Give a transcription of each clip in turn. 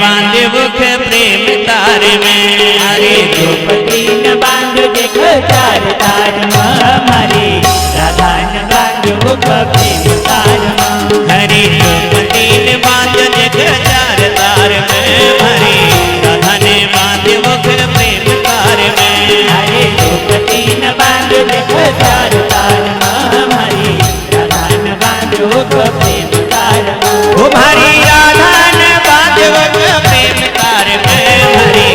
बांधे मुख प्रेम तार में। अरे द्रौपदी न बांध देख चार तार हमारी राधा न बांध मुख प्रेम तार। हरे द्रौपदी ने बांध देख चार तार में, हरे राधा ने बांधे मुख प्रेम तार में। अरे द्रौपदी न बांध देख चार तार हमारी राधा न बांध मुख प्रेम तार। तुम्हारी राधा ने बांधे मुख प्रेम तार में, हरे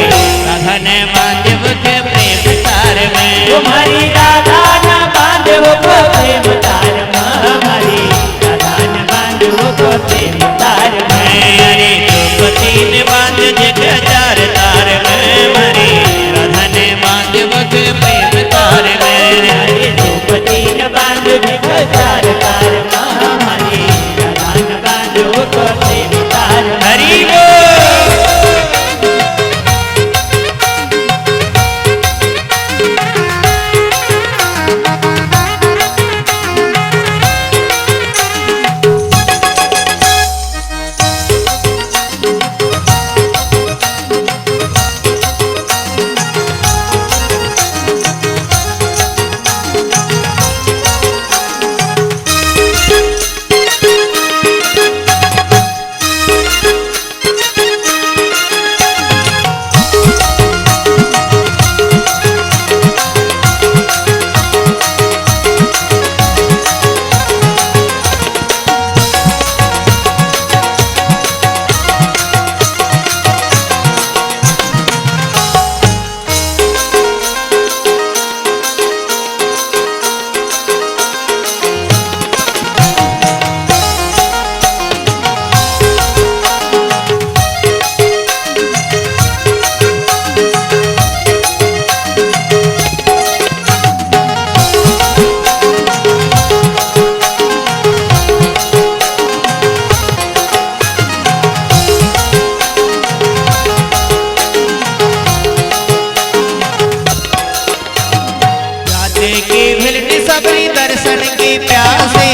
राधा ने बांधे मुख प्रेम तार में। तुम्हारी राधा न बांध मुख प्रेम तार हमारी राधा न बांध मुख प्रेम तार। हरे द्रौपदी ने बांध देख चार तार में, हरे राधा ने बांधे मुख प्रेम तार में। अरे द्रौपदी न बांध देख चार तार हमारी राधा न बांध मुख प्रेम तार। हरि बोल। सबरी दर्शन की प्यासी,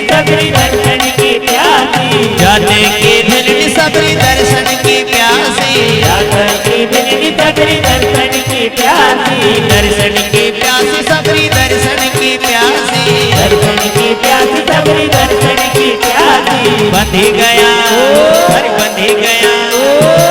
सबरी दर्शन की प्यासी, जाते की भिलनी सबरी दर्शन की प्यासी, सबरी दर्शन की प्यासी, दर्शन की प्यासी सबरी दर्शन की प्यासी, दर्शन की प्यासी सबरी दर्शन की प्यासी। बंधी गया हर बंधी गया,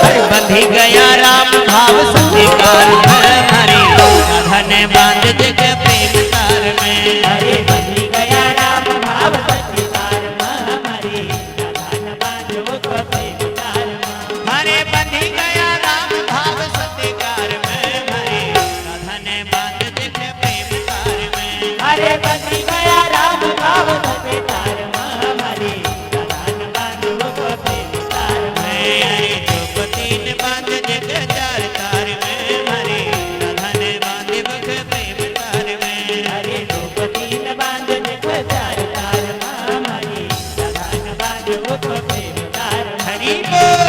हर बंधी गया राम भाव सत्कार में, हरे राधा ने बांध जग प्रेम तार में। अरे बंधी गया राम भाव सत्कार में, हरे राधा न बांध मुख प्रेम तार में। हरे बंधी गया राम भाव सत्कार में, हरे राधा ने बांध जग प्रेम तार में। अरे बंधी गया राम भाव सत्कार में, हरे राधा न बांध मुख प्रेम तार में। हरे द्रौपदी ने बांध जग चार तार में, हरे राधा ने बांध मुख प्रेम तार में। हरे द्रौपदी न बांध देख चार तार हमारी राधा न बांध मुख प्रेम तार। हरि बोल।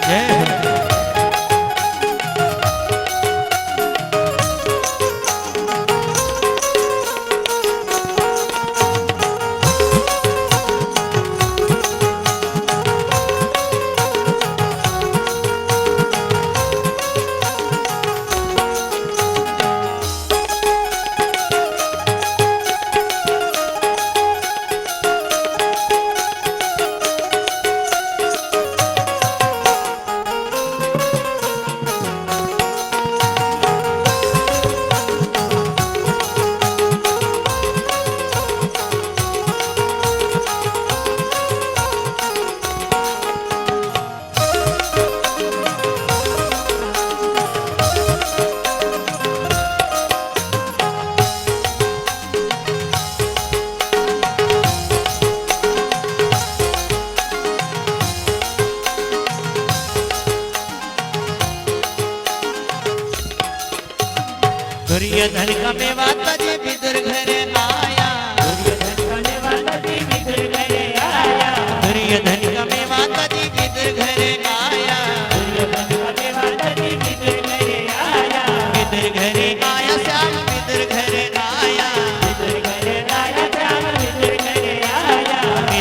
जय हो।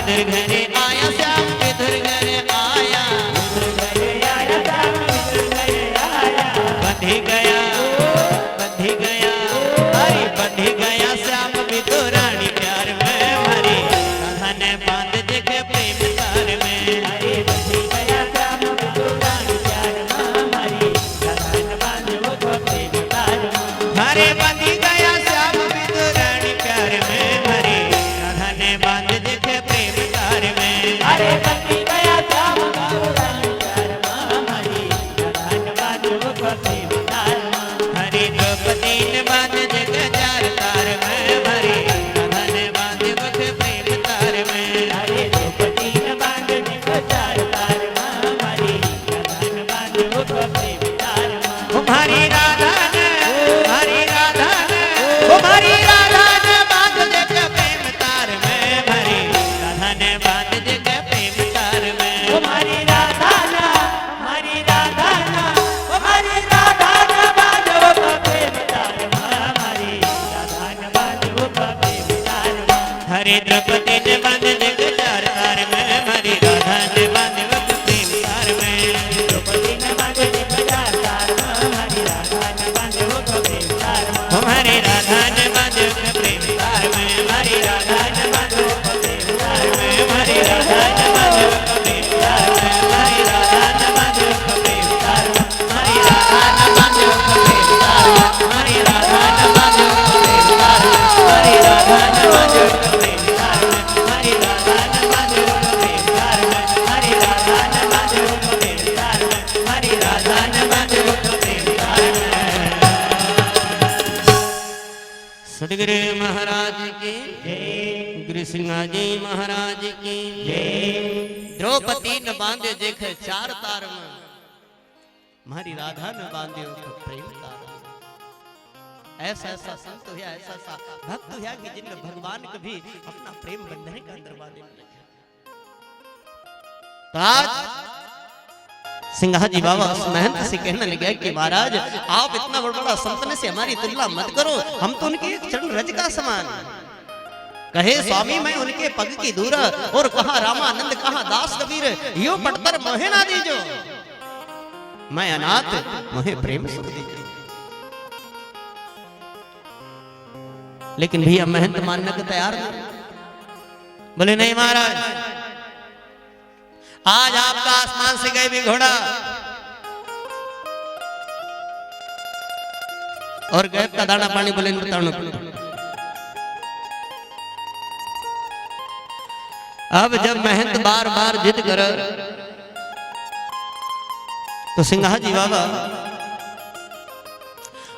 विदुर घरे आया श्याम विदुर घरे आया बंधी गया अरे बंधी गया श्याम विदुर रानी प्यार में हरी राधा ने बांध देखे प्रेम तार में अरे बंधी गया श्याम विदुर रानी प्यार में हरी राधा ने बांध मुझको प्रेम तार में हरे बंधी गया श्याम विदुर रानी प्यार में हरी राधा ने बांध देखे प्रेम तार में अरे बंधी गया श्याम विदुर रानी प्यार में हरी राधा ने बांध मुझको प्रेम तार में हरी द्रौपदी ने बांध जग चार तार में हरी राधा ने बांध मुझे प्रेम तार में अरे द्रौपदी ने बांध मुझको चार तार में हरी राधा ने बांध मुझको प्रेम तार में तुम्हारी राधा ने तुम्हारी राधा ने बांध जग प्रेम तार में हरी राधा ने बांध जग प्रेम तार में तुम्हारी राधा ना हमारी राधा ना हमारी राधा ना बांधो का प्रेम तार हमारी राधा ना बांधो का प्रेम तार हरे द्रौपदी ने बांध जग चार तार में हरी राधा ने बांध जग प्रेम तार में द्रौपदी ने बांधो का चार तार हमारी राधा ना बांधो का प्रेम तार तुम्हारी राधा ने बांध जग प्रेम तार में हरी राधा ने बांध जग प्रेम तार में हरी राधा ने बांध जग प्रेम तार में हरी राधा ने बांध जग प्रेम तार में हरी राधा ने बांध जग प्रेम तार में हरी राधा ने बांध जग प्रेम तार में हरी राधा ने बांध जग प्रेम तार में हरी राधा ने बांध जग प्रेम तार में हरी राधा ने बांध जग प्रेम तार में हरी राधा ने बांध जग प्रेम तार में सदगुरु महाराज की जय गुरु सिंहा जी महाराज की जय द्रौपदी न बांधे देखे चार तार में मारी राधा न बांधे प्रेम तार में। ऐसा ऐसा संत हुआ ऐसा ऐसा भक्त हुआ कि जिनने भगवान कभी अपना प्रेम बंधन के अंदर बांधे नहीं रखा। तो आज सिंहा जी बाबा उस महंत से कहने लगे कि महाराज आप इतना बड़ा संतन से हमारी तुलना मत करो, हम तो उनके एक चरण रज का समान हैं। कहे स्वामी मैं उनके पग की दूर और कहा रामानंद कहा दास कबीर यो पटतर मोहे ना दीजो, मैं अनाथ मोहे प्रेम सुख दीजो। लेकिन भैया महंत मानने को तैयार नहीं, बोले नहीं महाराज आज आपका आसमान से गए भी घोड़ा और गैब का दाना पानी बोले बताना। अब जब महंत बार बार जिद कर तो सिंहा जी बाबा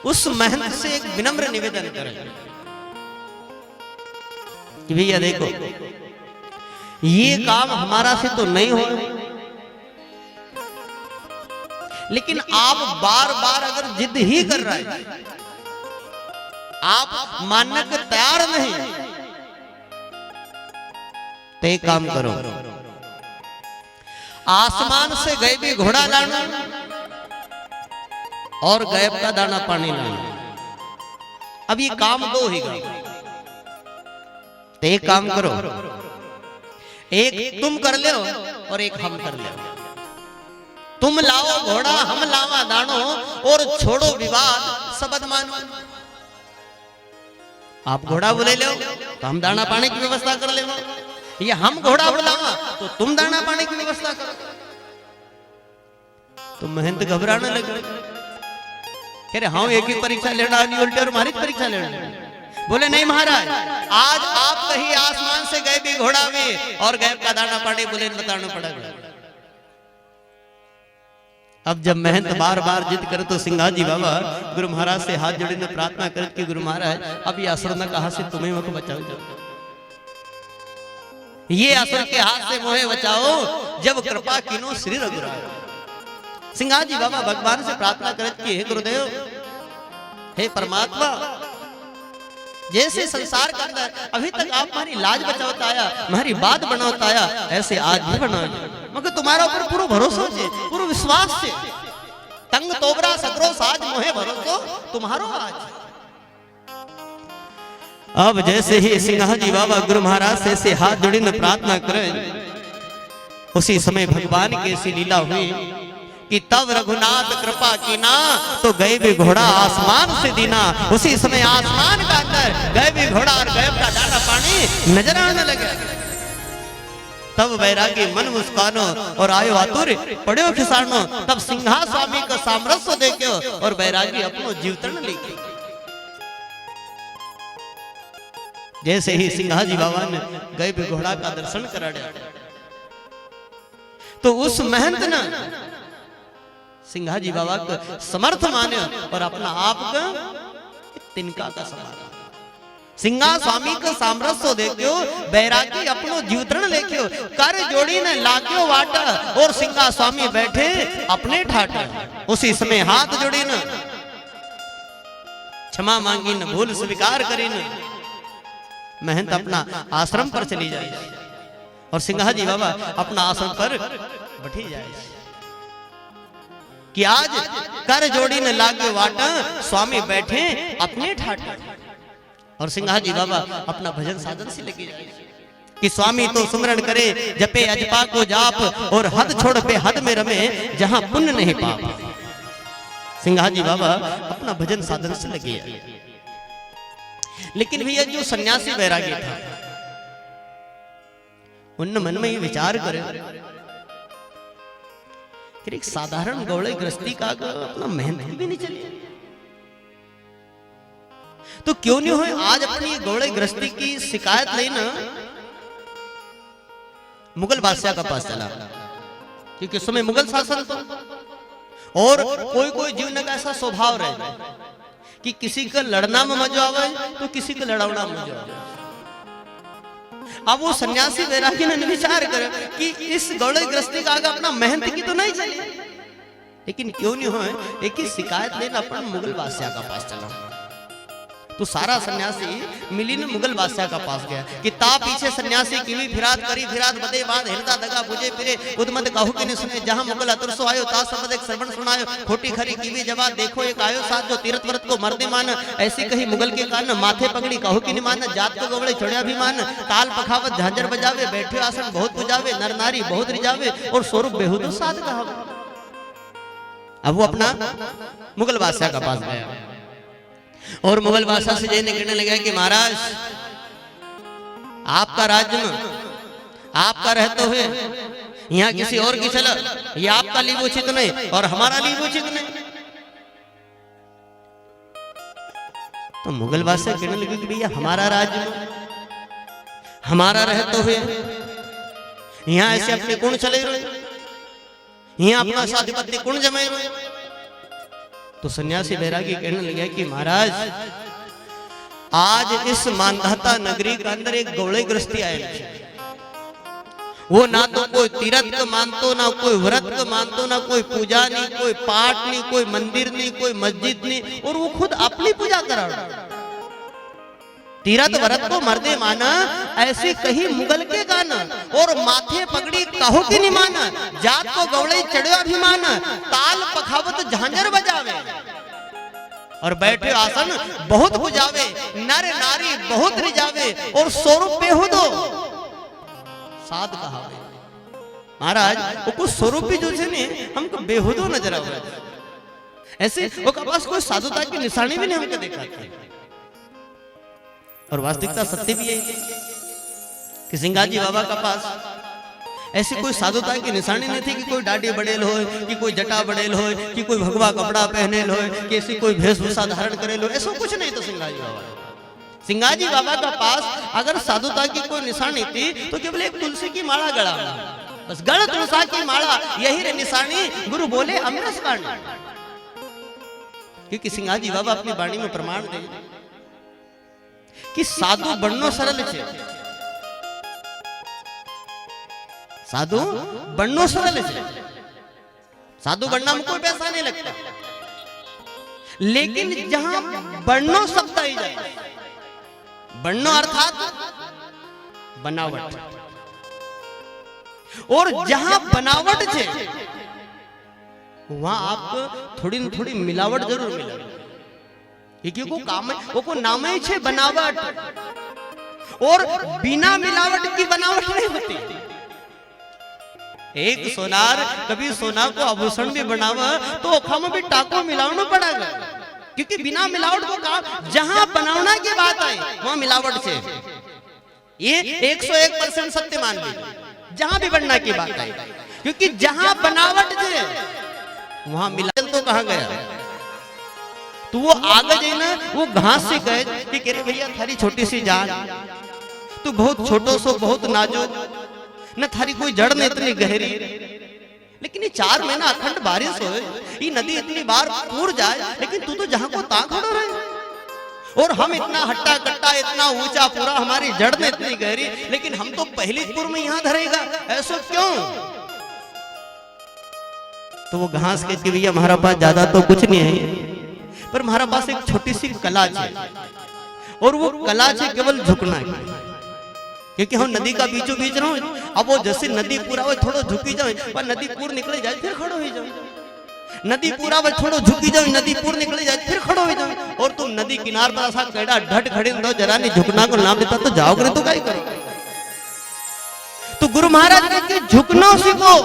उस महंत से एक विनम्र निवेदन करें कि भैया देखो ये काम हमारा से तो नहीं हो, लेकिन आप बार बार अगर जिद ही कर रहे हैं, आप मानने को तैयार नहीं, तो एक काम करो आसमान से गैबी घोड़ा लाना और गैब का दाना पानी लाना। अब ये काम दो ही गए, तो एक काम करो एक तुम कर लो और एक हम कर लो। तुम लाओ घोड़ा हम लावा दानो और छोड़ो विवाद सबद मानो। आप घोड़ा बुले लो तो हम दाना पानी की व्यवस्था कर ले, या हम घोड़ा बुलावा तो तुम दाना पानी की व्यवस्था करो। तो महंत घबराने लगे, कह रहे हाँ एक ही परीक्षा लेना नहीं उल्टे और हमारी परीक्षा लेना। बोले नहीं महाराज आज आप कहीं आसमान से गए भी घोड़ा में और गैब का दाना पानी बोले बताना पड़ेगा। अब जब महंत बार बार जिद करे तो सिंहा जी बाबा गुरु महाराज से हाथ जोड़े ने प्रार्थना करे कि गुरु महाराज अब ये असुर न कहा से तुम्हें मुझको बचाओ, ये असुर के हाथ से मोहे बचाओ जब कृपा किनो श्री रघुराय। सिंहा जी बाबा भगवान से प्रार्थना करे कि हे गुरुदेव हे परमात्मा जैसे संसार के अंदर अभी तक आप हमारी लाज बचावता आया, हमारी बात बनावता आया, ऐसे आज भी बनाओ। मगर तुम्हारा ऊपर पूरा भरोसा है, पूरा विश्वास है। तंग तोबरा सगरो साज मोहे भरोसो तुम्हारो आज। अब जैसे ही सिंहाजी बाबा गुरु महाराज से हाथ जोड़ी न प्रार्थना करें, उसी समय भगवान की ऐसी लीला हुई कि तब रघुनाथ कृपा की ना तो गए भी घोड़ा आसमान से दीना। उसी समय आसमान का अंदर गए भी घोड़ा और गए का दाना पानी नजर आने लगे। तब वैरागी मन मुस्कानो और आयो आतुर पड़ो खिसानो। तब सिंहा स्वामी का सामरस्य देखो और वैरागी अपनो जीवतरण लेके। जैसे ही सिंहाजी बाबा ने गए भी घोड़ा का दर्शन करा तो उस महंत ने सिंहाजी बाबा को समर्थ माने और अपना आप का तिनका का समारा। सिंहा स्वामी का सामरस्य देखियो, बैरागी अपनो जीवतरण लेकियो, कर जोड़ी ने लाग्यो वाटा और सिंहा स्वामी बैठे अपने ठाट। उसी समय हाथ जोड़ी न क्षमा मांगी न भूल स्वीकार करी न महंत अपना आश्रम पर चली जाए और सिंहाजी बाबा अपना आश्रम पर बैठी जाए कि आज कर जोड़ी ने लागे वाटा स्वामी बैठे अपने ठाट। और सिंहाजी बाबा अपना भजन साधन से लगे जाए कि स्वामी तो सुमरण करे जपे अजपा को जाप और हद छोड़ पे हद में रमे जहां पुण्य नहीं पाप। सिंहाजी बाबा अपना भजन साधन से लगे जाए। लेकिन भैया जो सन्यासी वैरागी था उन मन में ये विचार करे कि एक साधारण गौड़े गृहस्थी का अपना मेहनत भी नहीं चली तो क्यों नहीं हो आज अपनी गौड़े गृहस्थी की शिकायत लेना मुगल बादशाह का पास चला, क्योंकि उस समय मुगल शासन था और कोई कोई जीवन का ऐसा स्वभाव रहे कि किसी का लड़ना में मजा आवे तो किसी का लड़ावना में मजा आवे। अब वो सन्यासी वैरागी ने विचार करे कि इस गौड़े गृहस्थी का आगे अपना मेहनत की तो नहीं चली, लेकिन क्यों नहीं हो एक ही शिकायत लेना अपन मुगल बादशाह का पास चला। तो सारा सन्यासी मिली ने मुगल बादशाह का पास गया कि ता पीछे सन्यासी कीवी फिरात करी फिरात बदे बाद हिरदा दगा बुझे फिरे उदमत कहू के सुने जहां मुगल अतुरसो आयो ता सब एक श्रवण सुनायो खोटी खरी कीवी जवाब देखो एक आयो साथ जो तीरथ व्रत को मर्दे मान ऐसी कही मुगल के कान माथे पगड़ी कहू की नहीं मान जात को गवड़े छोड़िया भी मान ताल पखावत झांझर बजावे बैठे आसन बहुत पुजावे नर नारी बहुत रिजावे और स्वरूप बेहुद साध कहावे। अब वो अपना मुगल बादशाह का पास गया और मुगल बादशाह से ये कहने लगा कि महाराज आपका राज्य में आपका रहते हुए यहाँ किसी और की चला ये आपका लीब उचित नहीं और हमारा लीब उचित नहीं। तो मुगल बादशाह कहने लगे कि भैया हमारा राज्य में हमारा रहते हुए यहाँ ऐसे अपने गुण चले रहे, यहाँ अपना शाधिपत्य गुण जमे रहे। तो सन्यासी बैरागी कहने लगे कि महाराज आज इस मानधाता नगरी के अंदर एक गौड़े गृहस्थी आए, वो ना तो कोई तीर्थ को मानतो ना कोई व्रत को मानतो ना कोई पूजा नहीं कोई पाठ नहीं कोई मंदिर नहीं कोई मस्जिद नहीं और वो खुद अपनी पूजा करा। तीरथ व्रत को मर्दे माना ऐसे कही मुगल के गाना और माथे पगड़ी कहो की नहीं माना जात को गौड़े चढ़ो अभिमान ताल पखावत झांझर बजावे और बैठे आसन बहुत बुझावे नर नारी बहुत रिजावे और स्वरूप बेहुदो साध कहावे। महाराज वो कुछ स्वरूप भी जो ने हमको बेहुदो नजर आवे ऐसे वो के पास कोई साधुता की निशानी भी नहीं हमको देखा था। और वास्तविकता सत्य भी यही कि सिंहाजी बाबा का पास ऐसी कोई साधुता की निशानी नहीं थी कि कोई दाढ़ी बड़ेल हो कि कोई जटा बड़ेल हो कि कोई भगवा कपड़ा पहने हो कि ऐसी कोई वेशभूषा धारण करे लो, ऐसा कुछ नहीं था सिंहाजी बाबा। सिंहाजी बाबा का पास अगर साधुता की कोई निशानी थी तो केवल एक तुलसी की माला गड़ा, बस गढ़ तुलसा की माला यही निशानी गुरु बोले अमरस बाणी। क्योंकि सिंहाजी बाबा अपनी वाणी में प्रमाण दे कि साधु बननो सरल है, साधु बननो सरल है, साधु बनना में कोई पैसा नहीं लगता, लेकिन जहां बननो सबता ही जाए बननो अर्थात बनावट और जहां बनावट है वहां आपको थोड़ी न थोड़ी मिलावट जरूर मिलेगी। क्योंकि वो काम वो को नाम ही छे बनावट, और बिना मिलावट की बनावट नहीं होती। एक सोनार कभी सोना को आभूषण भी बनावा तो ओखा में भी टाको मिलावना पड़ेगा, क्योंकि बिना मिलावट को काम जहां बनावना की बात आई वहां मिलावट से, ये 101% सत्य मान लीजिए। जहां भी बनना की बात आई, क्योंकि जहां बनावट थे वहां मिलावट तो कहां गया। तो वो आगे जाए ना, वो घास से कहे कि कह भैया थारी छोटी सी जान, तू बहुत छोटो सो बहुत नाजुक न, थारी कोई जड़ ने इतनी गहरी, लेकिन ये 4 महीना अखंड बारिश हो, ये नदी इतनी बार पूर जाए, लेकिन तू तो जहां को ता खड़ा रहे, और हम इतना हट्टा कट्टा इतना ऊंचा पूरा, हमारी जड़ में इतनी गहरी, लेकिन हम तो पहली पुर में यहां धरेगा, ऐसा क्यों। तो वो घास कहती भैया हमारा पास ज्यादा तो कुछ नहीं है, पर हमारा पास एक छोटी सी कला है, और वो कला है केवल झुकना है, क्योंकि हम नदी का बीचों बीच रहो। अब वो जैसे नदी पूरा वो थोड़ा झुकी जाए, पर नदी पूर निकले जाए फिर खड़ो हो जाओ, नदी पूरा वो थोड़ा झुकी जाओ, नदी पूर निकले जाए फिर खड़ो हो जाओ, और तुम नदी किनार पर ऐसा कैडा ढट खड़े रहो, जरा नहीं झुकना को नाम देता तो जाओगे तो क्या करोगे। तो गुरु महाराज कहते झुकना सीखो,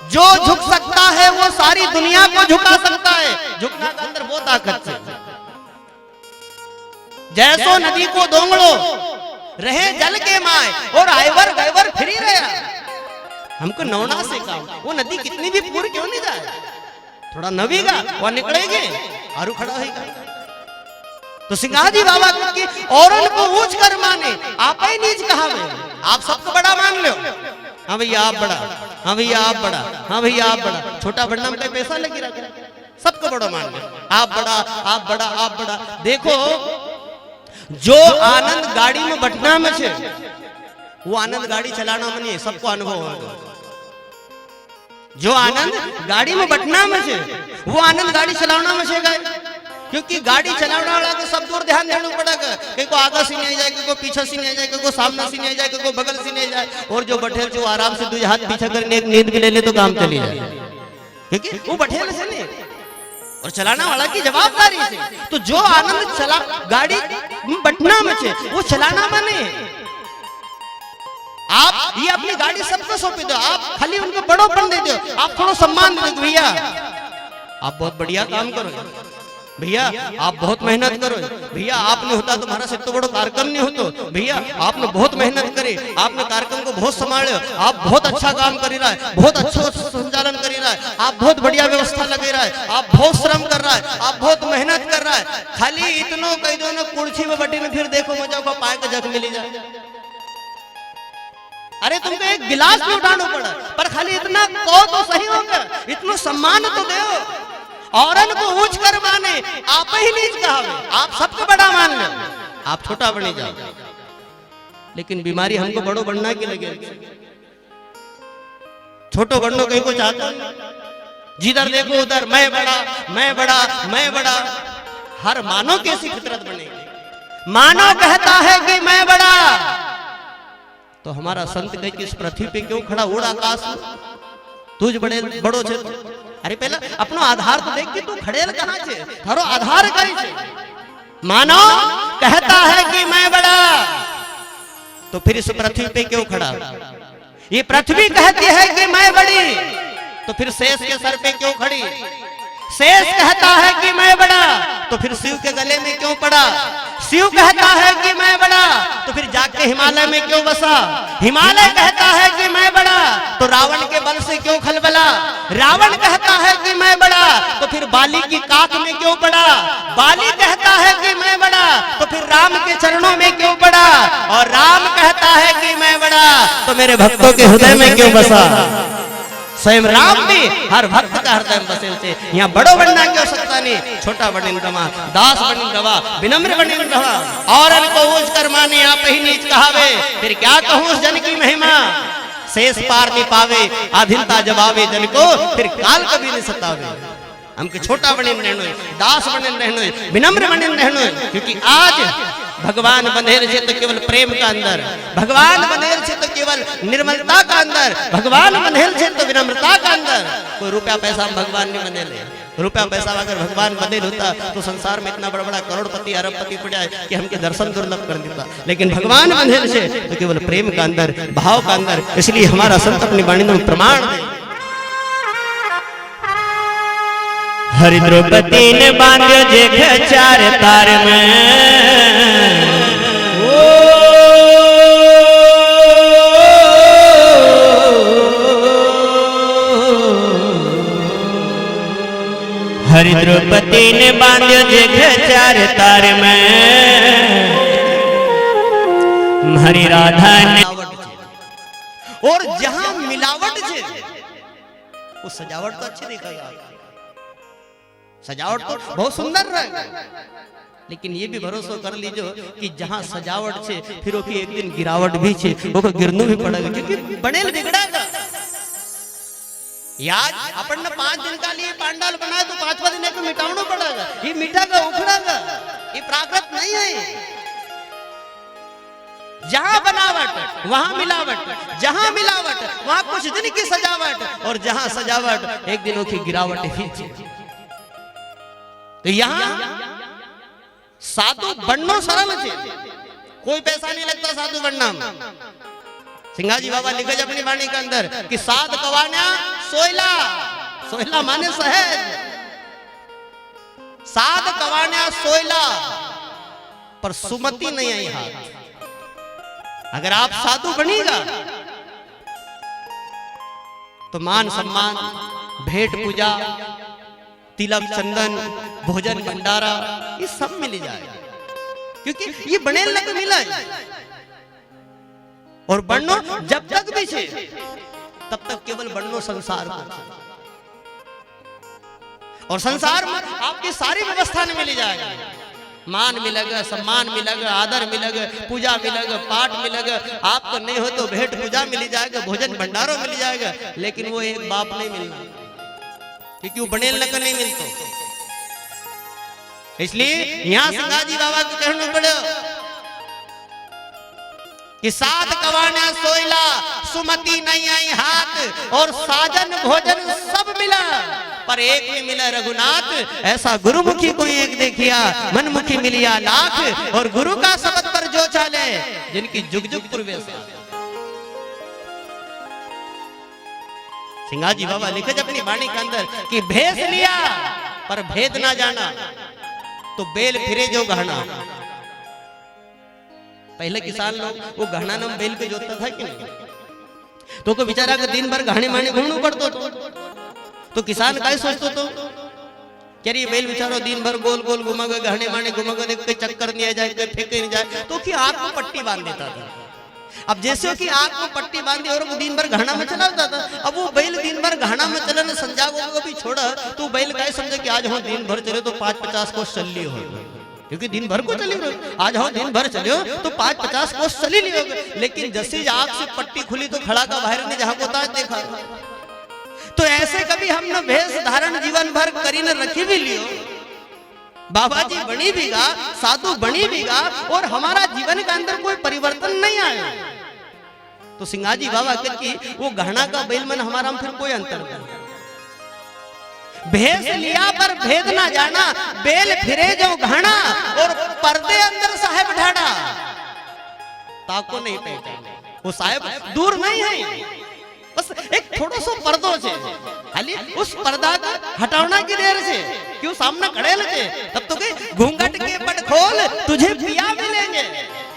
जो झुक सकता है वो सारी दुनिया को झुका सकता है, झुकना के अंदर वो ताकत है। जैसो नदी को दोंगड़ो रहे जल के माए, और आयवर गयवर फिरी रहा, हमको नौना से काम, वो नदी कितनी भी पूर क्यों नहीं जाए, थोड़ा नवीगा वो निकलेगे आरू खड़ा होगा। तो सिंगाजी बाबा की औरन को ऊंच कर माने आप ही नीच कहावे, आप सबको बड़ा मान लो, हाँ भैया आप बड़ा, हाँ भैया आप बड़ा, हाँ भैया आप बड़ा, छोटा बढ़ना में पैसा लगी रहा, सबको बड़ा मान लो, आप बड़ा आप बड़ा आप बड़ा। देखो जो आनंद गाड़ी में बैठना में छे, वो आनंद गाड़ी चलाना में नहीं, सबको अनुभव होगा। जो आनंद गाड़ी में बैठना में छे, वो आनंद गाड़ी चलाना में छे, क्योंकि गाड़ी चलाने वाला के सब दूर ध्यान देना पड़ेगा, कहीं को आगे से नहीं जाए, कहीं को पीछे से नहीं जाए, कहीं को सामने से नहीं जाए, कहीं को बगल से नहीं जाए, और जो बैठे जो आराम से 2 हाथ पीछे करने एक नींद भी ले ले तो काम चली जाए, क्योंकि वो बैठे से नहीं, और चलाना वाला की जवाबदारी से। तो जो आनंद चला गाड़ी बैठना में छे, वो चलाना में नहीं। आप ये अपनी गाड़ी सबको सौंपी दो, आप खाली उनको बड़ोपन दे दो, आप थोड़ा सम्मान दे दो, भैया आप बहुत बढ़िया काम करो, भैया आप बहुत मेहनत करो, भैया आपने होता तुम्हारा से तो बड़ो कार्यक्रम नहीं होता, भैया आपने बहुत मेहनत करे, आपने कार्यक्रम को बहुत संभाले, आप बहुत अच्छा काम कर रहा है, बहुत अच्छा संचालन कर रहा है, आप बहुत बढ़िया व्यवस्था लगे रहा है, आप बहुत श्रम कर रहा है, आप बहुत मेहनत कर रहा है, खाली इतनो कई दोनों कुर्सी में बटी में फिर देखो मजा को पाए के जग मिली जाए। अरे तुमको एक गिलास भी उठाना पड़ा, पर खाली इतना कहो तो सही होगा, इतना सम्मान तो दो, औरन को ऊंच कर माने आप ही नीच कहावे, आप सबको बड़ा मान लो, आप छोटा बने जाओ। लेकिन बीमारी हमको बड़ो बनना की लगे, छोटो बनना कहीं को चाहता, जिधर देखो उधर मैं बड़ा मैं बड़ा मैं बड़ा। हर मानव की ऐसी फितरत बनेगी, मानव कहता है कि मैं बड़ा, तो हमारा संत कहे कि इस पृथ्वी पे क्यों खड़ा, उड़ आकाश में, तुझ बड़े बड़ो छे। अरे पहला अपनो आधार तो देख कि तू खड़ेल कहां छे, थारो आधार कई छे। मानो कहता है कि मैं बड़ा, तो फिर इस पृथ्वी पे क्यों खड़ा। ये पृथ्वी कहती है कि मैं बड़ी, तो फिर शेष के सर पे क्यों खड़ी। शेष कहता है कि मैं बड़ा, तो फिर शिव के गले में क्यों पड़ा। शिव कहता है कि मैं बड़ा, तो फिर जाके हिमालय में क्यों बसा। हिमालय कहता है कि मैं बड़ा, तो रावण के बल से क्यों खलबला। रावण कहता है कि मैं बड़ा, तो फिर बाली की काख में क्यों पड़ा। बाली कहता है कि मैं बड़ा, तो फिर राम के चरणों में क्यों पड़ा। और राम कहता है कि मैं बड़ा, तो मेरे भक्तों के हृदय में क्यों बसा। स्वयं राम भी हर भक्त का हृदय में बसे थे। यहाँ बड़ो बनना क्यों सकता नहीं, छोटा बनिन रवा, दास बनिन रवा, विनम्र बनिन रवा। और इनको ऊंच कर माने आप ही नीच कहावे, फिर क्या कहूँ उस जन की महिमा। शेष पार नहीं पावे, आधीनता जवावे जन को, फिर काल कभी नहीं सतावे। हमके छोटा बनिन रहनो, दास बनिन रहनो, विनम्र बनिन रहनो, क्योंकि आज भगवान बंधेर छे तो केवल प्रेम का अंदर, भगवान बंधेर छे तो केवल निर्मलता का अंदर, भगवान बंधेर छे तो विनम्रता का अंदर। कोई रुपया पैसा भगवान नहीं बंधेले। रुपया पैसा अगर भगवान बदल होता तो संसार में इतना बड़ा बड़ा करोड़पति अरबपति पड़ जाए कि हमके दर्शन दुर्लभ कर देता, लेकिन भगवान बंधे से तो केवल प्रेम का अंदर, भाव का अंदर। इसलिए हमारा संत अपनी वाणी में प्रमाण दे। हरि द्रौपदी ने बांध्यो जेख चार तार में, हरि द्रौपदी ने बांध्यो जेख चार तार में, हरि राधा ने और जहां मिलावट है वो सजावट तो अच्छी दिखेगा, सजावट तो बहुत सुंदर रहे, लेकिन ये भी भरोसा कर लीजिए कि जहां सजावट छे फिर ओकी एक दिन गिरावट भी छे, ओको गिरनु भी पड़ेगा, क्योंकि बनेल बिगड़ेगा। याद अपन ने 5 दिन का लिए पांडाल बनाया तो 5वां दिन को मिटावना पड़ेगा, ये मिटेगा उखड़ेगा, ये प्राकृत नहीं है। जहां बनावट वहां मिलावट, जहां मिलावट वहां कुछ दिन की सजावट, और जहां सजावट एक दिनों की गिरावट ही थी। तो यहां साधु बनना सरल है, कोई पैसा नहीं लगता साधु बनना। सिंगाजी बाबा लिखे अपनी वाणी के अंदर कि साध कवान्या सोयला, सोयला माने सहज, साध कवान्या सोयला, पर सुमति नहीं आई हाथ। अगर आप साधु बनेगा तो मान सम्मान, भेंट पूजा, तिलक चंदन, भोजन भंडारा ये सब मिल जाएगा, क्योंकि ये बने लग मिला है। और बन्नो जब तक भी छे तब तक केवल बन्नो संसार में, और संसार में आपकी सारी व्यवस्था नहीं मिल जाएगा, मान मिलेगा, सम्मान मिलेगा, आदर मिलेगा, पूजा मिलेगा, पाठ मिलेगा, आपको नहीं हो तो भेंट पूजा मिल जाएगा, भोजन भंडारों मिल जाएगा, लेकिन वो एक बाप नहीं मिलना, क्योंकि वो बने लग नहीं मिलते। इसलिए यहां सिंगाजी बाबा को कहना पड़े कि साध कवाना सोयला, सुमति नहीं आई हाथ, और साजन भोजन सब मिला पर एक भी मिला रघुनाथ। ऐसा गुरुमुखी कोई एक देखिया, मनमुखी मिलिया लाख, और गुरु का शब्द पर जो चाले जिनकी जुग जुग प्रवेश। सिंगाजी बाबा लिखे अपनी वाणी के अंदर कि भेष लिया पर भेद ना जाना, तो बेल फिरे जो गहना। पहले किसान लोग वो गहना नाम बेल पे जोतता था कि नहीं, तो को बेचारा का दिन भर गहने माने घूमना पड़तो तो किसान काय सोचतो तो यार ये बेल बेचारो दिन भर गोल गोल घुमागा, गहने माने घुमागा, देख के चक्कर नहीं आ जाए, कोई फेंके नहीं जाए, तो कि आग को पट्टी बांध देता था। अब जैसे कि आग को पट्टी बांधी और वो दिन भर गहना में चलाता था, अब वो बैल दिन भर गहना में चलन संजागो को भी छोड़ा, तो बैल काय समझे कि आज हम दिन भर चले तो 5-50 कोस चल ली हो, क्योंकि दिन भर को चली रही, आज हम दिन भर चले तो 5-50 कोस चली ली होगी। लेकिन जैसे आग से पट्टी खुली तो खड़ा का बाहर ने जहां को देखा। तो ऐसे कभी हमने भेष धारण जीवन भर करी न रखी भी लियो, बाबा जी बनी भीगा, साधु बनी भीगा, और हमारा जीवन के अंदर कोई परिवर्तन नहीं आया, तो सिंगाजी बाबा कहते कि वो गहना का बैल मन हमारा में फिर कोई अंतर नहीं। भेष लिया पर भेद ना जाना, बेल फिरे जो गहना, और पर्दे अंदर साहेब ढाड़ा, ताको नहीं पहचाने। वो साहेब दूर नहीं है, बस एक थोड़ा सा पर्दो से खाली उस पर्दा का हटाना की देर से, क्यों सामने खड़े लगे तब तो के घूंघट के पट खोल तुझे पिया मिलेंगे,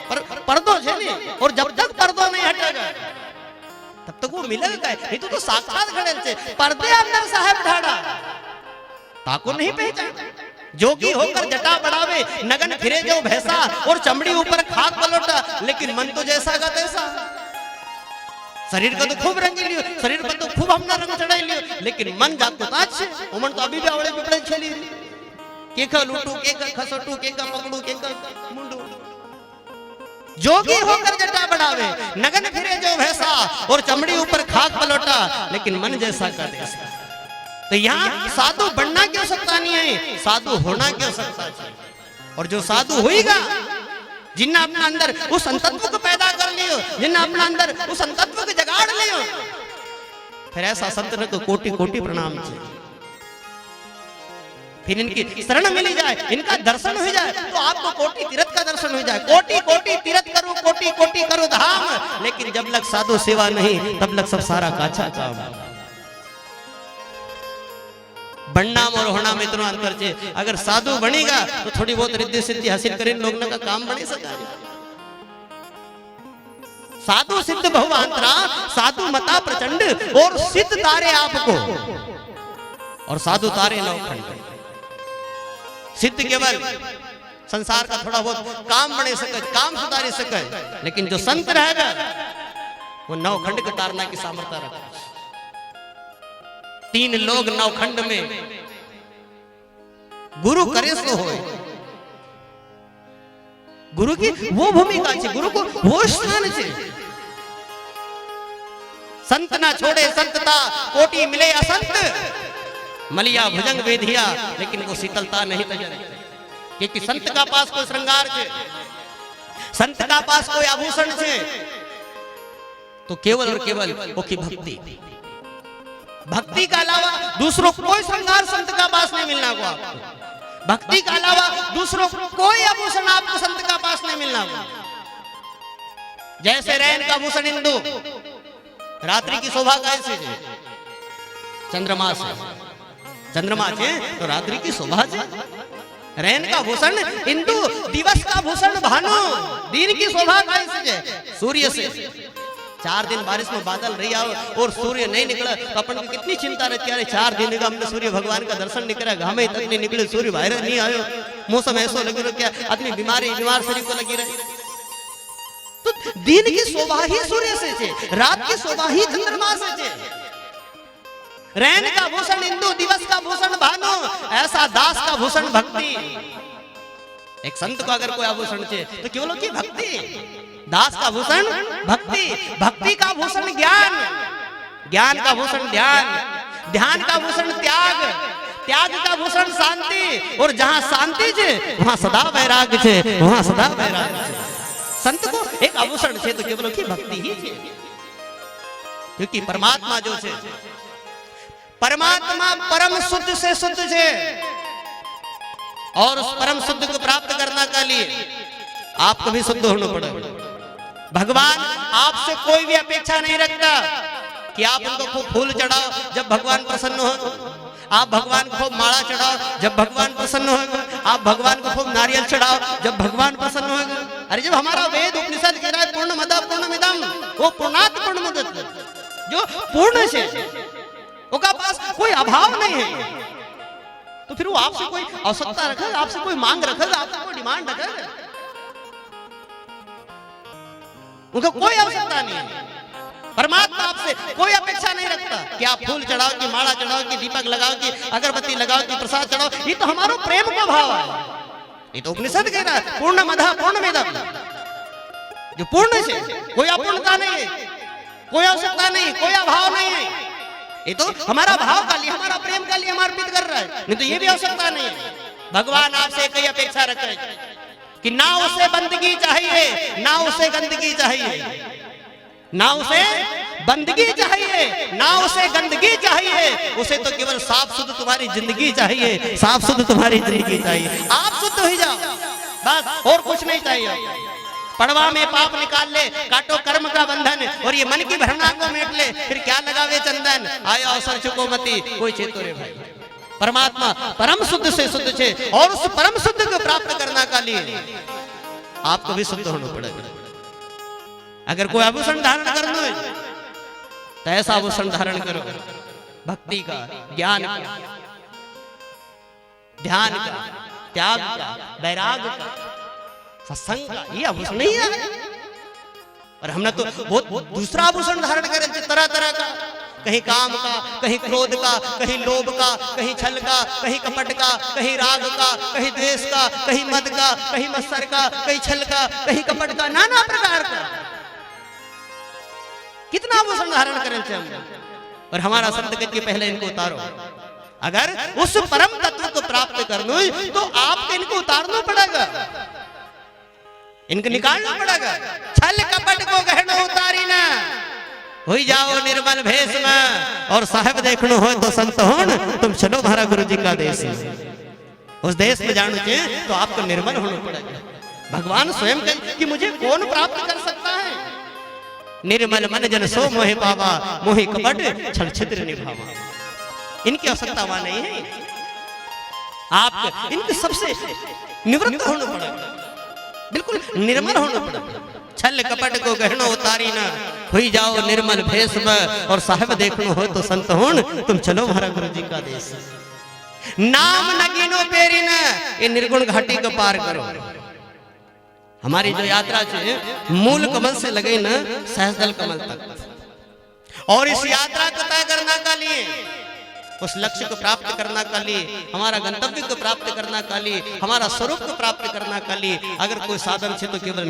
पर पर्दो से नहीं, और जब तक पर्दो नहीं हटेगा तब तक वो मिलेगा नहीं, तो साक्षात खड़े से पर्दे अंदर साहेब ढाड़ा, ताको नहीं पहचान। जोगी होकर जटा बढ़ावे, नगन फिरे जो भैंसा, और चमड़ी ऊपर खाक पलोटा, लेकिन मन तो जैसा का तैसा। शरीर का तो खूब रंग लियो, शरीर पर तो खूब हमने रंग चढ़ाई लियो, लेकिन मन जात तो ताज छे, उमन तो अभी भी आवड़े पिपड़े छेली, के का लूटू, के का खसटू, के का पकड़ू, के का मुंडू। जोगी होकर जटा बढ़ावे, नगन फिरे जो भैंसा, और चमड़ी ऊपर खाक पलोटा, लेकिन मन जैसा का तैसा। तो यहाँ साधु बनना क्यों सकता नहीं है, साधु होना क्यों सकता है। और जो साधु होएगा, जिन्ना अपना अंदर उस अंतत्व को पैदा कर लियो, जिन्ना अपना अंदर उस अंतत्व को जगाड़ लियो, फिर ऐसा संत को कोटि कोटि प्रणाम है। फिर इनकी शरण मिली जाए, इनका दर्शन हो जाए, तो आपको कोटि तीर्थ का दर्शन हो जाए। कोटि कोटि तीर्थ करो, कोटि कोटि करो धाम, लेकिन जब लग साधु सेवा नहीं, तब लग सब सारा काछा काम। बनना और होना में इतना अंतर छे। अगर साधु बनेगा तो थोड़ी बहुत रिद्धि सिद्धि हासिल करें लोग का काम बने सका। साधु सिद्ध बहुआंतरा, साधु मता प्रचंड, और सिद्ध तारे आपको, और साधु तारे नवखंड। सिद्ध केवल संसार का थोड़ा बहुत काम बने सके, काम सुधारे सके, लेकिन जो संत रहेगा वो नवखंड के तारना की सामर्थ्य रखता। 3 लोग नवखंड में गुरु करे सो होए। गुरु की वो भूमिका छे, गुरु को वो स्थान छे। संत ना छोड़े संतता, कोटि मिले असंत। मलिया भुजंग वेधिया, लेकिन वो शीतलता नहीं तजन। क्योंकि संत का पास कोई श्रृंगार छे, संत का पास कोई आभूषण छे, तो केवल और केवल वो की भक्ति। भक्ति का अलावा दूसरों कोई श्रृंगार संत का पास नहीं मिलना को आपको। भक्ति का अलावा दूसरों कोई आभूषण आपको संत का पास नहीं मिलना को। जैसे रैन का भूषण इंदु रात्रि की शोभा कैसे है? चंद्रमा से। चंद्रमा से तो रात्रि की शोभा है। रैन का भूषण इंदु, दिवस का भूषण भानु, दिन की शोभा कैसे है? सूर्य से। 4 दिन बारिश में बादल रही आओ और सूर्य नहीं निकला तो अपन को कितनी चिंता रहती है। 4 दिन का हमने सूर्य भगवान का दर्शन नहीं करा, घामे तक नहीं निकले, सूर्य बाहर नहीं आयो, मौसम ऐसा लगे रहो, क्या आदमी बीमार शरीर को लगी रहे। तो दिन की शोभा ही सूर्य से छे, रात की शोभा ही चंद्रमा से छे। रैन का भूषण इंदु, दिवस का भूषण भानु, ऐसा दास का भूषण भक्ति। एक संत को अगर कोई आभूषण छे तो केवल की भक्ति। दास का भूषण भक्ति, भक्ति का भूषण ज्ञान, ज्ञान का भूषण ध्यान, ध्यान का भूषण त्याग, त्याग का भूषण शांति, और जहां शांति छे वहां सदा वैराग्य छे, वहां सदा वैराग्य छे। संत को एक आभूषण छे तो केवल की भक्ति ही छे। क्योंकि परमात्मा जो छे, परमात्मा परम शुद्ध से शुद्ध छे, और उस परम शुद्ध को प्राप्त करने के लिए आपको भी शुद्ध होना पड़ेगा। भगवान आपसे कोई भी अपेक्षा नहीं रखता कि आप उनको खूब फूल चढ़ाओ जब भगवान प्रसन्न हो, आप भगवान को खूब माला चढ़ाओ जब भगवान प्रसन्न होगा, आप भगवान को खूब नारियल चढ़ाओ जब भगवान प्रसन्न होगा। अरे जब हमारा वेद उपनिषद कह रहा है पूर्णमदः पूर्णमिदं, वो पूर्णात् पूर्णमुदच्यते, जो पूर्ण है उसका पास कोई अभाव नहीं है, तो फिर वो आपसे कोई आवश्यकता रखेगा, आपसे कोई मांग रखेगा, आपसे कोई डिमांड रखेगा? उनका कोई आवश्यकता नहीं है। परमात्मा आपसे कोई अपेक्षा नहीं रखता कि आप फूल चढ़ाओ, कि माला चढ़ाओ, कि दीपक लगाओ, कि अगरबत्ती लगाओ, कि प्रसाद चढ़ाओ। ये तो हमारा प्रेम का भाव है। ये तो उपनिषद कह रहा है पूर्णमदः पूर्णमिदं, जो पूर्ण है, कोई अपूर्णता नहीं है, कोई आवश्यकता नहीं, कोई अभाव नहीं है। ये तो हमारा भाव का लिए, हमारा प्रेम का लिए हम अर्पित कर रहा है, नहीं तो ये भी आवश्यकता नहीं है। भगवान आपसे कई अपेक्षा रखे कि ना उसे बंदगी चाहिए, ना उसे गंदगी चाहिए, ना उसे बंदगी चाहिए, ना उसे गंदगी चाहिए, उसे तो केवल साफ शुद्ध तुम्हारी जिंदगी चाहिए, साफ शुद्ध तुम्हारी जिंदगी चाहिए। आप शुद्ध हो जाओ बस, और कुछ नहीं चाहिए। पड़वा में पाप निकाल ले, काटो कर्म का बंधन, और ये मन की भरना को मेट ले, फिर क्या लगावे चंदन, आया अवसर चुको मती, कोई चेतो रे भाई। परमात्मा परम शुद्ध से शुद्ध छे, और उस परम शुद्ध को प्राप्त करने के लिए आपको भी शुद्ध होना पड़ेगा। अगर कोई आभूषण धारण करना है तो ऐसा आभूषण धारण करो, भक्ति का, ज्ञान का, ध्यान का, त्याग का, वैराग्य का, सत्संग का। ये आभूषण नहीं है। और हमने तो बहुत दूसरा आभूषण धारण करे, तरह तरह का, कहीं काम का, कहीं क्रोध का, कहीं लोभ का, कहीं छल का, कहीं कपट का, कहीं राग का, कहीं द्वेष का, कहीं मद का, कहीं मत्सर का, कहीं छल का, कहीं कपट का, नाना प्रकार का। कितना आभूषण धारण करें हम। और हमारा संत कहते पहले इनको उतारो। अगर उस परम तत्व को प्राप्त करना तो आपको इनको उतारना पड़ेगा, इनको निकालना पड़ेगा। छल कपट को गहनो उतारी ना, हो जाओ निर्मल भेष में, और साहब देखनो हो तो संत हो न, तुम चलो महाराज गुरु जी का देश। उस देश में जाने के तो आपको निर्मल होना पड़ेगा। भगवान स्वयं कहे कि मुझे कौन प्राप्त कर सकता है। निर्मल मन जन सो मोहे पावा, मोहि कपट छल छिद्र निभावा। इनकी आवश्यकता वहां नहीं है, आप इनके सबसे निवृत्त होना पड़ेगा, बिल्कुल निर्मल होना पड़ेगा। छल कपट को गहनो उतारी ना, हुई जाओ निर्मल भेष में, और साहब देखनो हो तो संत होन, तुम चलो महाराज गुरु जी का देश। नाम नगीनो पेरी न, ये निर्गुण घाटी को पार करो। हमारी जो यात्रा है मूल कमल से लगे न सहस्त्रदल कमल तक, और इस यात्रा को तय करना का लिए, उस लक्ष्य को प्राप्त करना का लिए, हमारा गंतव्य को प्राप्त करना का लिए, हमारा स्वरूप को प्राप्त करना का लिए अगर कोई साधन है तो केवल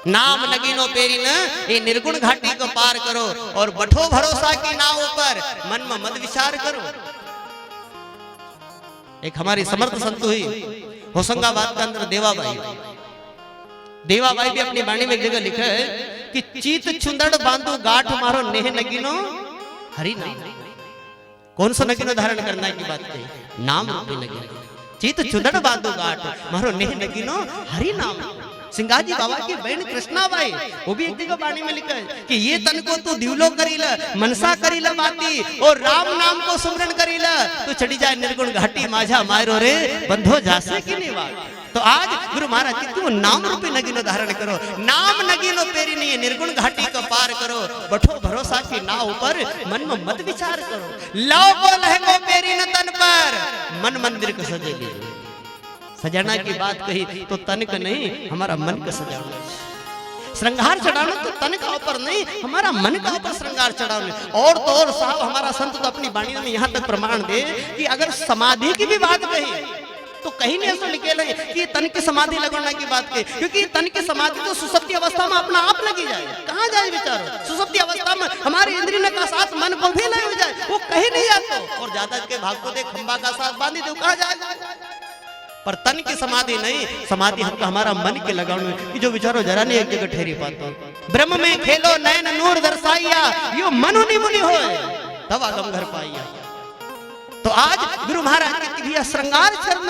नाम नगीनो पेरी न, ये निर्गुण घाटी को पार करो, और बठो भरोसा की नाव पर मन में मत विचार करो। एक हमारी समर्थ संत हुई होशंगाबाद के अंदर देवाबाई भी अपनी वाणी में एक जगह लिखा है कि चीत छुंदड़ बांधो गांठ मारो नेह नगीनो हरि नाम। कौन सा नगीनो धारण करना की बात कही? नाम रूपी नगीनो। चीत छुंदड़ बांधो गांठ मारो नेह नगीनो हरि नाम। सिंगाजी बाबा की बहन कृष्णाबाई, वो भी एक जगह वाणी में लिखा है कि ये तन को तू दिवलो करीला, मनसा करीला बाती, और राम नाम को सुमरन करीला, तो चढ़ी जाए निर्गुण घाटी माझा मारो रे बंधो जासे की निवा। तो आज गुरु महाराज की तू नाम रूपी नगीनो धारण करो, नाम नगीनो पेरी नहीं, निर्गुण घाटी को पार करो, बठो भरोसा की नाव पर मन में मत विचार करो। लाओ को लहंगो पेरी न तन पर, मन मंदिर को सजेगी। सजाना की बात कही तो तन का नहीं, हमारा मन का सजाना। श्रृंगार चढ़ाना तो तन का ऊपर नहीं, हमारा मन का ऊपर श्रृंगार चढ़ाना। और तो और साहब हमारा संत तो अपनी वाणी में यहाँ तक प्रमाण दे कि अगर समाधि की भी बात कही तो कहीं नहीं ऐसा लिखे नहीं कि तन की समाधि लगाना की बात कही, क्योंकि तन की समाधि तो सुसुप्ति अवस्था में अपना आप लगी जाए। कहाँ जाए विचारो, सुसुप्ति अवस्था में हमारे इंद्रिय का साथ मन को भी नहीं हो जाए, वो कहीं नहीं जाता। और ज्यादा के भाग को देख खंबा का साथ बांधी दो, कहाँ जाए। पर तन की समाधि नहीं, समाधि हमको हमारा मन के लगाने की जो विचारो जरा नहीं एक जगह ठहरी पाता। ब्रह्म में खेलो नयन नूर दर्शाइया, यो मनुनि मुनि हो तब आगम घर पाइया। तो आज गुरु महाराज के भैया श्रृंगार चरण,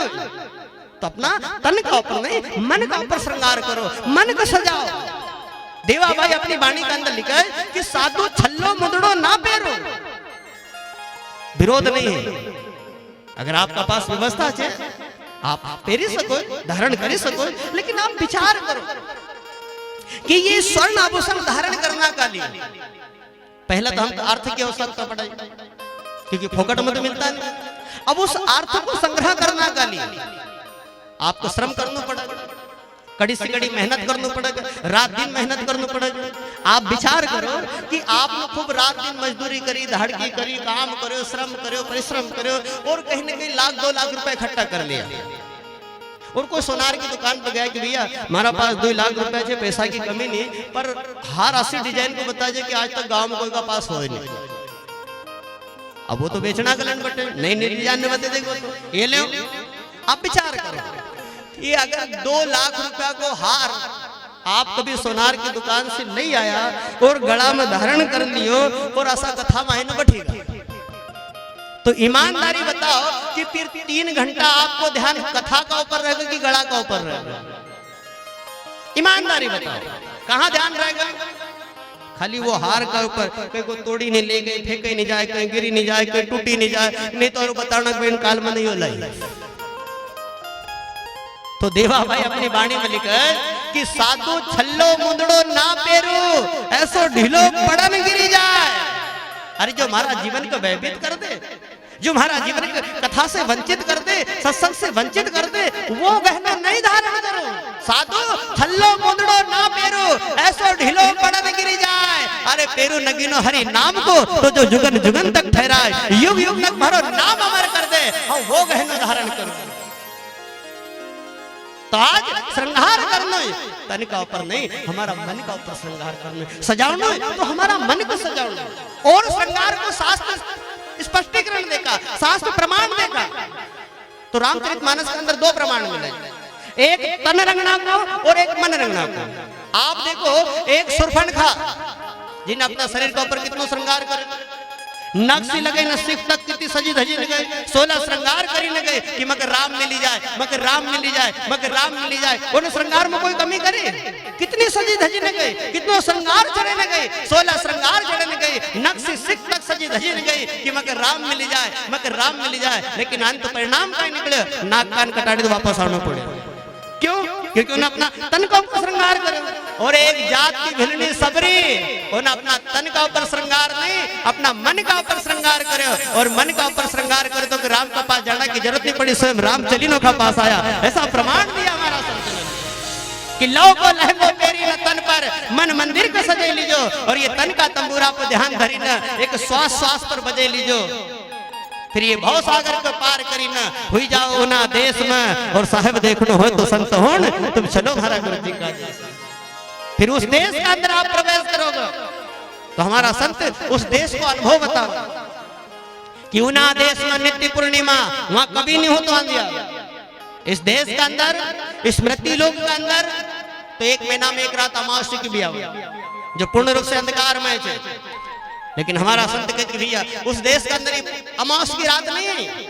तो अपना तन का ऊपर नहीं, मन का ऊपर श्रृंगार करो, मन को सजाओ। देवाबाई अपनी वाणी के अंदर लिखा है कि साधु छल्लो मुदड़ो ना पेरो। विरोध नहीं है, अगर आपका पास व्यवस्था है आप पेरी सको, धारण कर सको, लेकिन आप विचार करो कि ये स्वर्ण आभूषण धारण करना का लिए पहला तो हम अर्थ की आवश्यकता पड़ेगी, क्योंकि फोकट में तो मिलता नहीं। अब उस अर्थ को संग्रह करना का लिए आपको श्रम करना पड़ेगा, कड़ी से कड़ी मेहनत करना पड़ेगा, रात दिन मेहनत करना पड़ेगा। आप विचार करो कि आपने खूब रात दिन मजदूरी करी, धड़की करी, काम करो, श्रम करो, परिश्रम करो, और कहीं ना कहीं लाख 2 लाख रुपए इकट्ठा कर लिया, और कोई सोनार की दुकान पर गया कि भैया हमारा पास 2 लाख रुपए है, पैसा की कमी नहीं, पर हर 80 डिजाइन को बता कि आज तक गाँव में कोई का पास हो नहीं। अब वो तो बेचना का लन बटे नहीं डिजाइन बता देगा, तो ये ले। आप विचार करो ये अगर 2 लाख रुपया को हार आप कभी सोनार की दुकान से नहीं आया और गला में धारण कर लियो और ऐसा कथा मायने बैठेगा, तो ईमानदारी बताओ कि फिर 3 घंटा आपको ध्यान कथा का ऊपर रहेगा कि गला का ऊपर रहेगा? ईमानदारी बताओ कहाँ ध्यान रहेगा? खाली वो हार का ऊपर, कहीं को तोड़ी नहीं ले गए, फेंके नहीं जाए, कहीं गिरी नहीं जाए, कहीं टूटी नहीं जाए, नहीं तो और बताना कि काल में नहीं हो। तो देवा भाई अपनी वाणी में लिखा है कि साधु छल्लो मुंदड़ो ना पेरू, ऐसो ढीलो पड़न गिरी जाए। अरे जो हमारा जीवन को भयभीत कर दे, जो हमारा जीवन को कथा से वंचित कर दे, सत्संग से वंचित कर दे, वो गहना नहीं धारण करो। साधु छल्लो मुंदड़ो ना पेरू, ऐसो ढीलो पड़न गिरी जाए। अरे पेरू नगीनो हरि नाम को, तो जो जुगन जुगन तक ठहराए, युग युग तक भरो नाम अमर कर दे, और वो गहना धारण करो। तो आज श्रृंगार करना तन का ऊपर नहीं, हमारा मन का ऊपर श्रृंगार करना, सजाना तो हमारा मन को सजाना। और श्रृंगार को शास्त्र स्पष्टीकरण देगा, शास्त्र प्रमाण देगा। तो रामचरितमानस के अंदर 2 प्रमाण मिले, एक तन रंगना को और एक मन रंगना को। आप देखो एक सुरफनखा जिन्हें अपना शरीर के ऊपर कितना श्रृंगार करे, नक्सी लगे न सिख तक कितनी सजी धजी न गए 16 श्रृंगार करी न गए कि मगर राम मिली जाए, मगर राम मिली जाए, मगर राम मिली जाए। उन श्रृंगार में कोई कमी करे? कितनी सजी धजी न गए, कितनो श्रृंगार चढ़े न गए, 16 श्रृंगार चढ़े न गए, नक्सी सिख तक सजी धजी न गई कि मगर राम मिली जाए, मगर राम मिली जाए। लेकिन अंत परिणाम क्या निकले? नाक कान कटाड़ी तो वापस आना पड़े। क्यों? क्योंकि उन्हें अपना तन का ऊपर श्रृंगार करे। और एक जात की भिलनी सबरी उन्हें अपना तन का ऊपर श्रृंगार नहीं, अपना मन का ऊपर श्रृंगार करे। और मन का ऊपर श्रृंगार करे तो राम का पास जाने की जरूरत नहीं पड़ी, स्वयं राम चलीनो का पास आया। ऐसा प्रमाण दिया हमारा संत ने कि लो को लहंगो पेरी न तन पर, मन मंदिर को सजे लीजो। और ये तन का तंबूरा पर ध्यान धरी न, एक श्वास श्वास पर बजे लीजो। फिर ये भव सागर को पार करी न हुई जाओ ना देश में। और साहेब देखनो हो तो संत हो न, तुम चलो हमारा गुरु जी का देश। फिर उस देश के अंदर आप प्रवेश करोगे तो हमारा संत उस देश को अनुभव बताओ कि उना देश में नित्य पूर्णिमा वहां कभी नहीं हो तो आंधिया। इस देश के अंदर, स्मृति लोक के अंदर तो एक महीना में एक रात अमावस्या की भी आओ जो पूर्ण रूप से अंधकार में है। लेकिन हमारा संत कहते भैया उस देश के अंदर अमावस्या की रात नहीं है,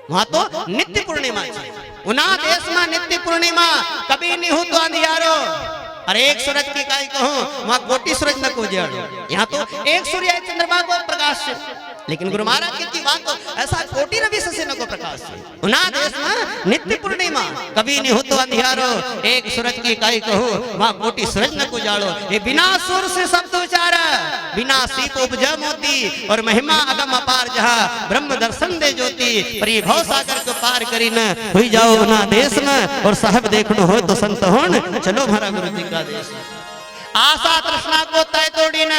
वहां तो नित्य पूर्णिमा है। उना देश में नित्य पूर्णिमा कभी नहीं हो तो अंधियारो। अरे एक सूरज की काई कहूं वहां कोटि सूरज न को जड़ो। यहाँ तो एक सूर्य एक चंद्रमा को प्रकाश से, लेकिन गुरु महाराज की बात तो ऐसा कोटि रवि से न को प्रकाश से। उना देश में नित्य पूर्णिमा कभी नहीं हो तो अंधियारो। एक सूरज की काई कहूं वहां कोटि सूरज न को जाड़ो। ये बिना सुर से शब्द उचारा, बिना सीप उपजा मोती। और महिमा अगम अपार जहाँ ब्रह्म दर्शन दे ज्योति। पर ये भव सागर को पार करी न हुई जाओ ना देश में। और साहब देखनो हो तो संत हो न, चलो हमारा गुरु जी का देश। आशा तृष्णा को तय तोड़ी न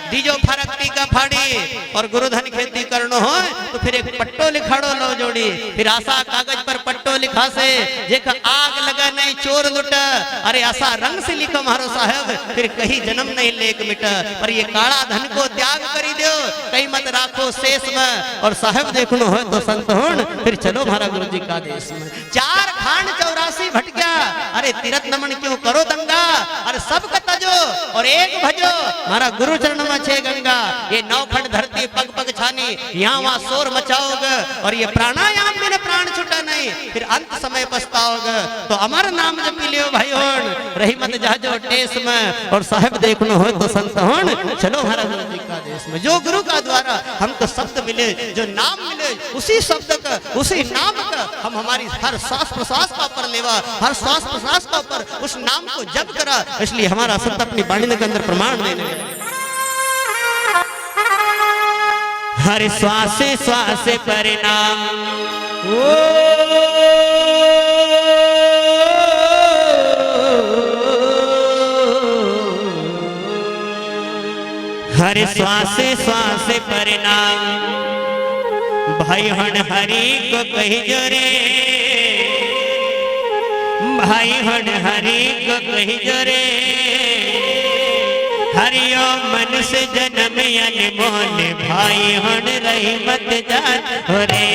दीजो फरकती का फाड़ी। और गुरुधन खेती करनो हो तो फिर एक पट्टो लिखाड़ो लो जोड़ी। फिर आशा कागज पर पट्टो लिखा से जेक आग लगा नहीं चोर लुट। अरे आशा रंग से लिखो मारो साहब फिर कहीं जन्म नहीं लेक मिट। पर ये काला धन को त्याग करी दो कहीं मत राखो शेष में। और साहब देखनो हो तो संत हो फिर चलो हमारा गुरु जी का देश में। 4 खांड 84 भटक्या, अरे तीरथ नमन क्यों करो दंगा। अरे सब का तजो और एक भजो हमारा गुरु चरण में छे गंगा। ये 9 खंड धरती पग पग छानी, यहाँ वहाँ शोर मचाओगे। और ये प्राणायाम बिना प्राण छूटा नहीं, फिर अंत समय पछताओगे। तो अमर नाम जप लियो भाई होन, रही मत जाजो टेस में। और साहब देखनो हो तो संत होन, चलो हमारा गुरु जी का देश में। जो गुरु का द्वारा हमको शब्द मिले, जो नाम मिले, उसी शब्द का उसी नाम का हम हमारी हर श्वास प्रश्वास का ऊपर लेवा, हर श्वास प्रश्वास का ऊपर उस नाम को जप करा। इसलिए हमारा संत अपनी वाणी के अंदर प्रमाण देने हर श्वास श्वास परिणाम। हर श्वास श्वास परिणाम भाई हन हरि को कही जोरे। भाई हन हरि को कही जोरे। हरियो मन से जन्म अनमोल भाई हन रही मत जान रे।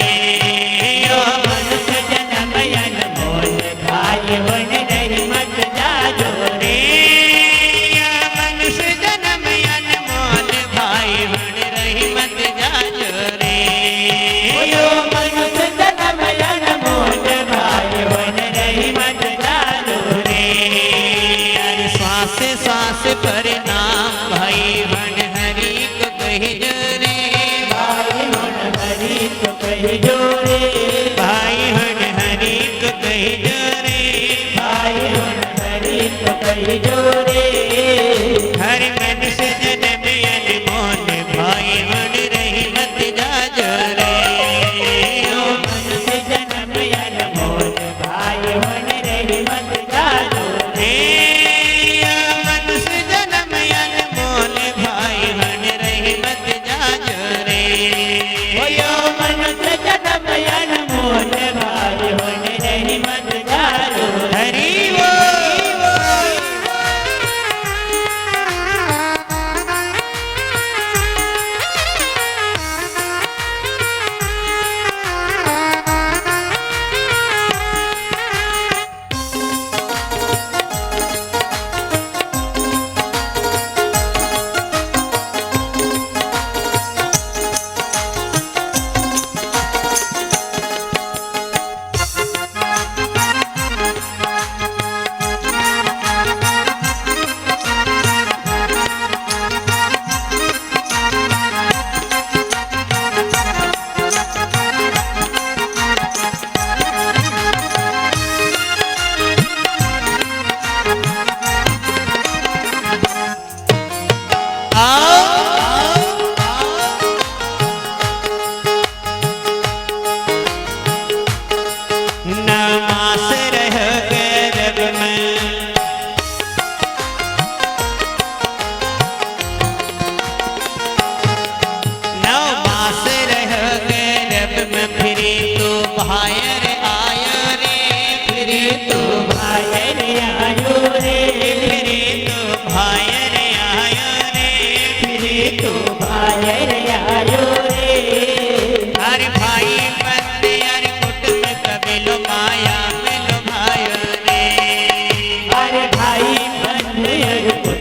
यो मन से जन्म अनमोल भाई हन रही मत जानो रे। यो मन से जन्म अनमोल भाई हन रही मत जानो रे। यो मन से जन्म अनमोल भाई हन रही मत जानो रे। हर श्वास श्वास परिणाम भाई हन हरि को कही जोरे। भाई हन हरि को कही जोरे। भाई हन हरि को कही जोरे। भाई हन हरि को कही जोरे।